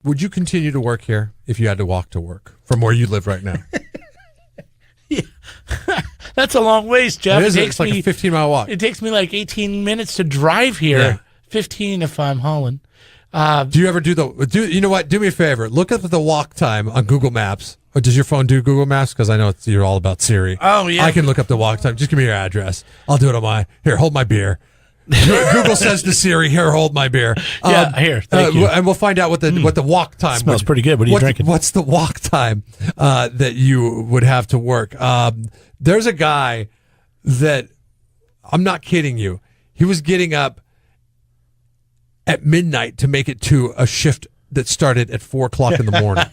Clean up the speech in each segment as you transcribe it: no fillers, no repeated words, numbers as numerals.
Would you continue to work here if you had to walk to work from where you live right now? Yeah. That's a long ways, Jeff. It's like a 15-mile walk. It takes me like 18 minutes to drive here. Yeah. 15 if I'm hauling. Do you ever you know what? Do me a favor. Look at the walk time on Google Maps. Or does your phone do Google Maps? Because I know you're all about Siri. Oh, yeah. I can look up the walk time. Just give me your address. I'll do it on here, hold my beer. Google says to Siri, here, hold my beer. Here, thank you. And we'll find out what the walk time smells pretty good. What are you drinking? What's the walk time that you would have to work? There's a guy that, I'm not kidding you, he was getting up at midnight to make it to a shift that started at 4 o'clock in the morning.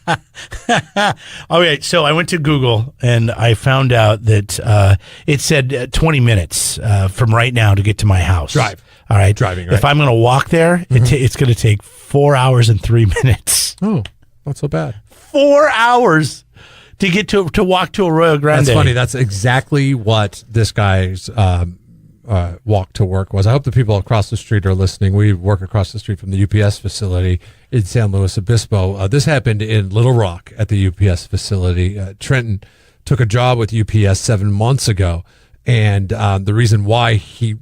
All right, so I went to Google and I found out that it said 20 minutes from right now to get to my house. Drive. All right. Driving, right. If I'm going to walk there, it's going to take 4 hours and 3 minutes. Oh, not so bad. 4 hours to get to walk to Arroyo Grande. That's funny. That's exactly what this guy's walk to work was. I hope the people across the street are listening. We work across the street from the UPS facility in San Luis Obispo. This happened in Little Rock at the UPS facility. Trenton took a job with UPS 7 months ago, and the reason why he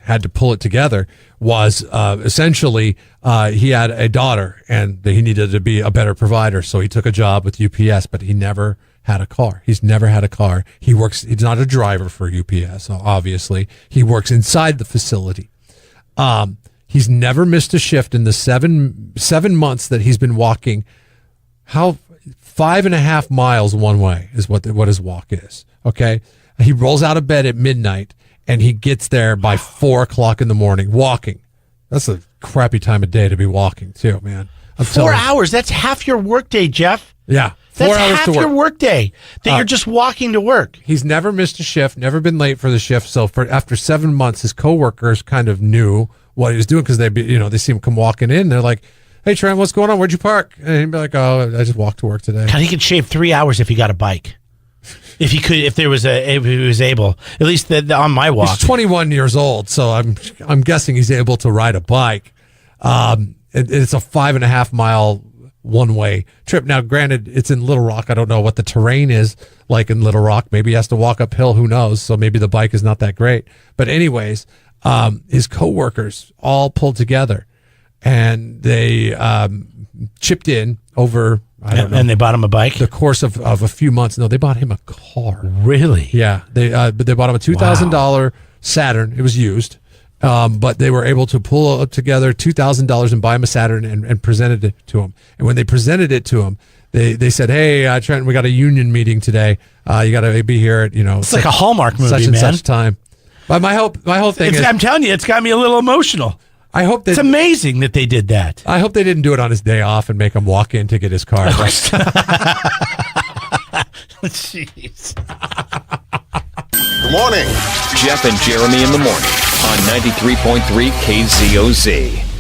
had to pull it together was essentially he had a daughter and he needed to be a better provider, so he took a job with UPS, but he never had a car. He's never had a car. He's not a driver for UPS, obviously. He works inside the facility. He's never missed a shift in the seven months that he's been walking. 5.5 miles one way is what his walk is. Okay. He rolls out of bed at midnight and he gets there by 4 o'clock in the morning walking. That's a crappy time of day to be walking too, man. 4 hours. That's half your workday, Jeff. Yeah. 4 That's hours half to work. your workday that you're just walking to work. He's never missed a shift, never been late for the shift. So after 7 months, his coworkers kind of knew what he was doing because they see him come walking in. They're like, "Hey, Trent, what's going on? Where'd you park?" And he'd be like, "Oh, I just walked to work today." God, he could shave 3 hours if he got a bike. If he was able, at least on my walk. He's 21 years old, so I'm guessing he's able to ride a bike. It's a 5.5 mile one-way trip. Now, granted, it's in Little Rock. I don't know what the terrain is like in Little Rock. Maybe he has to walk uphill. Who knows? So maybe the bike is not that great. But anyways, his coworkers all pulled together, and they chipped in over, I don't know. And they bought him a bike? The course of a few months. No, they bought him a car. Really? Yeah. They bought him a $2,000 Saturn. It was used. But they were able to pull together $2,000 and buy him a Saturn and presented it to him. And when they presented it to him, they said, "Hey, Trenton, we got a union meeting today. You got to be here at it's like a Hallmark movie, such and man. such time." But my whole thing is, I'm telling you, it's got me a little emotional. I hope it's amazing that they did that. I hope they didn't do it on his day off and make him walk in to get his car. Jeez. Good morning. Jeff and Jeremy in the morning on 93.3 KZOZ.